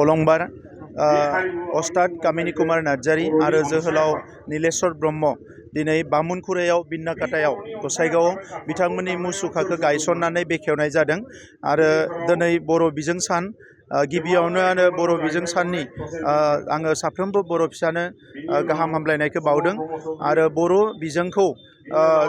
अलंबार अस्ताद कामिनी कुमार नार्जारी आरो जोहोलाव नीलेश्वर ब्रह्म दिनै बामुनखुरायाव बिन्नाकाटायाव गसाइगावआव बिथांमोननि मुसुखाखौ गायसननानै बेखेवनाय जादों आरो दिनै बर' बिजों सान गिबियावनो बर' बिजों साननि आङो साफ्रोमबो बर' फिसानो गाहाम हामलायनायखौ बावदों आरो बर' बिजोंखौ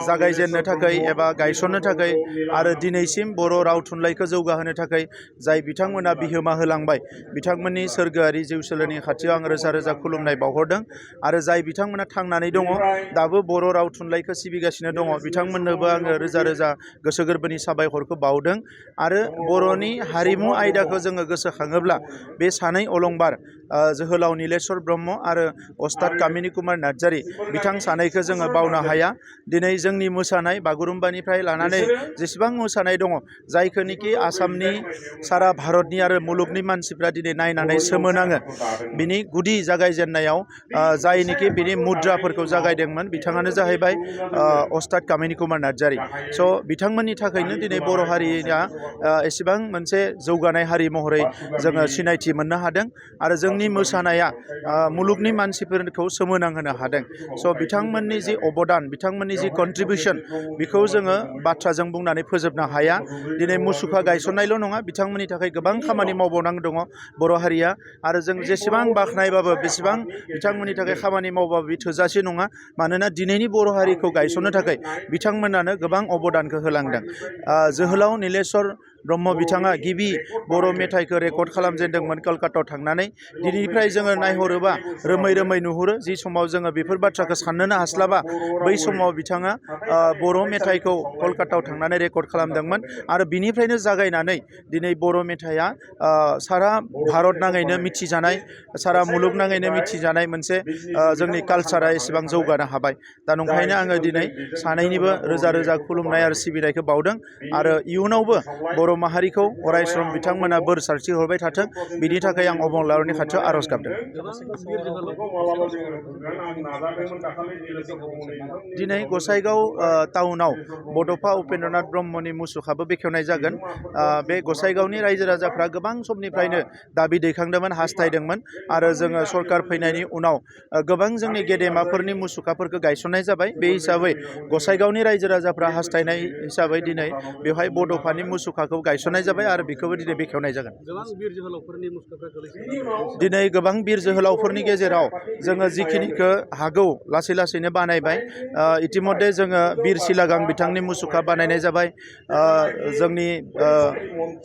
जागायजेननो थाखाय एबा गायसननो थाखाय आरो दिनैसिम बर' राव थुनलाइखौ जौगाहोनो थाखाय जाय बिथांमोना बिहोमा होलांबाय बिथांमोननि सोरगोआरि जिउसोलोनि खाथियाव आं रोजा रोजा खुलुमनाय बावहरदों आरो जाय बिथांमोना थांनानै दङ दाबो बर' राव थुनलाइखौ सिबिगासिनो दङ बिथांमोननोबो आङो रोजा रोजा गोसो गोरबोनि साबायखरखौ बावदों आरो बर'नि हारिमु आयदाखौ जोङो गोसोखाङोब्ला बे सानै अलंबार जोहोलाव नीलेश्वर ब्रह्म आरो अस्ताद कामिनी कुमार नार्जारी बिथां सानैखौ जोङो बावनो हाया। दिनै जोंनि मोसानाय बागुरुम्बानिफ्राय लानानै जेसेबां मोसानाय दङ जायखौनिखि आसामनि सारा भारतनि आरो मुलुगनि मानसिफ्रा दिनै नायनानै सोमोनाङो बिनि गुदि जागायजेननायाव जायनिखि बिनि मुद्राफोरखौ जागायदोंमोन बिथाङानो जाहैबाय अस्ताद कामिनी कुमार नार्जारी। स' बिथांमोननि थाखायनो दिनै बर' हारिया एसेबां मोनसे जौगानाय हारि महरै जोङो सिनायथि मोननो हादों आरो जोंनि मोसानाया मुलुगनि मानसिफोरखौ सोमोनांहोनो हादों। स' बिथांमोननि जि अबदान बिथांमोननि जि कन्ट्रिबिउसन बेखौ जोङो बाथ्राजों बुंनानै फोजोबनो हाया। दिनै मुसुखा गायसननायल' नङा बिथांमोननि थाखाय गोबां खामानि मावबावनांगौ दङ बर' हारिया आरो जों जेसेबां बाख्नायबाबो बेसेबां बिथांमोननि थाखाय खामानि मावबाबो बे थोजासे नङा मानोना दिनैनि बर' हारिखौ गायसननो थाखाय बिथांमोनानो गोबां अबदानखौ होलांदों। जोहोलाव नीलेश्वर ब्रह्म बिथाङा गिबि बर' मेथाइखौ रेकर्ड खालामजेनदोंमोन कलकातायाव थांनानै। दिनैनिफ्राय जोङो नायहरोबा रोमै रोमै नुहुरो जि समाव जोङो बेफोर बाथ्राखौ साननोनो हास्लाबा बै समाव बिथाङा बर' मेथाइखौ कलकातायाव थांनानै रेकर्ड खालामदोंमोन आरो बिनिफ्रायनो जागायनानै दिनै बर' मेथाइआ सारा भारत नाङैनो मिथिजानाय सारा मुलुग नाङैनो मिथिजानाय मोनसे जोंनि कालचारा एसेबां जौगानो हाबाय। दा नंखायनो आङो दिनै सानैनिबो रोजा रोजा खुलुमनाय आरो सिबिनायखौ बावदों आरो इयुनावबो बर' माहारिखौ अरायसम बिथांमोना बोर सारस्रि हरबाय थाथों बिनि थाखाय आं अबंलावरिनि खाथियाव आर'ज गाबदों। दिनै गसाइगाव टाउनाव बड'फा उपेन्द्रनाथ ब्रह्मनि मुसुखाबो बेखेवनाय जागोन। बे गसाइगावनि रायजो राजाफ्रा गोबां समनिफ्रायनो दाबि दैखांदोंमोन हास्थायदोंमोन आरो जोङो सरकार फैनायनि उनाव गोबां जोंनि गेदेमाफोरनि मुसुखाफोरखौ गायसननाय जाबाय। बे हिसाबै गसाइगावनि रायजो राजाफ्रा हास्थायनाय हिसाबै दिनै बेवहाय बड'फानि मुसुखाखौ गायसननाय जाबाय आरो बेखौबो दिनै बेखेवनाय जागोन। दिनै गोबां बिर जोहोलावफोरनि गेजेराव जोङो जिखिनिखौ हागौ लासै लासैनो बानायबाय। इतिमध्य जोङो बिर सिलागां बिथांनि मुसुखा बानायनाय जाबाय। जोंनि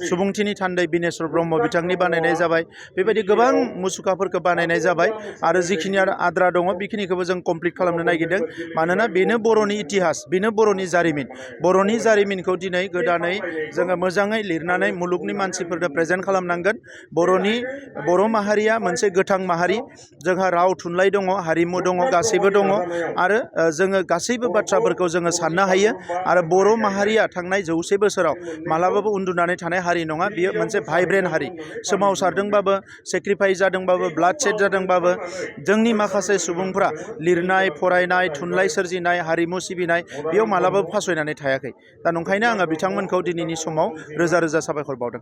सुबुंथिनि थान्दै बिनेश्वर ब्रह्म बिथांनि बानायनाय जाबाय। बेबायदि गोबां मुसुखाफोरखौ बानायनाय जाबाय आरो जिखिनि आद्रा दङ बेखिनिखौबो जों कमप्लिट खालामनो नागिरदों मानोना बेनो बर'नि इतिहास बेनो बर'नि जारिमिन। बर'नि जारिमिनखौ दिनै गोदानै जोङो मोजाङै लिरनानै मुलुगनि मानसिफोरनो प्रेजेन्ट खालामनांगोन। बर' माहारिया मोनसे गोथां माहारि जोंहा राव थुनलाइ दङ हारिमु दङ गासैबो दङ आरो जोङो गासैबो बाथ्राफोरखौ जोङो साननो हायो आरो बर' माहारिया थांनाय 100 बोसोराव मालाबाबो उन्दुनानै थानाय हारि नङा। बियो मोनसे भाइब्रेन्ट हारि सोमावसारदोंबाबो सेक्रिफाइस जादोंबाबो ब्लाड सेड जादोंबाबो जोंनि माखासे सुबुंफ्रा लिरनाय फरायनाय थुनलाइ सोरजिनाय हारिमु सिबिनाय बेयाव मालाबाबो फासयनानै थायाखै। दा नंखायनो आङो बिथांमोनखौ दिनैनि समाव रोजा रोजा साबायखर बावदों।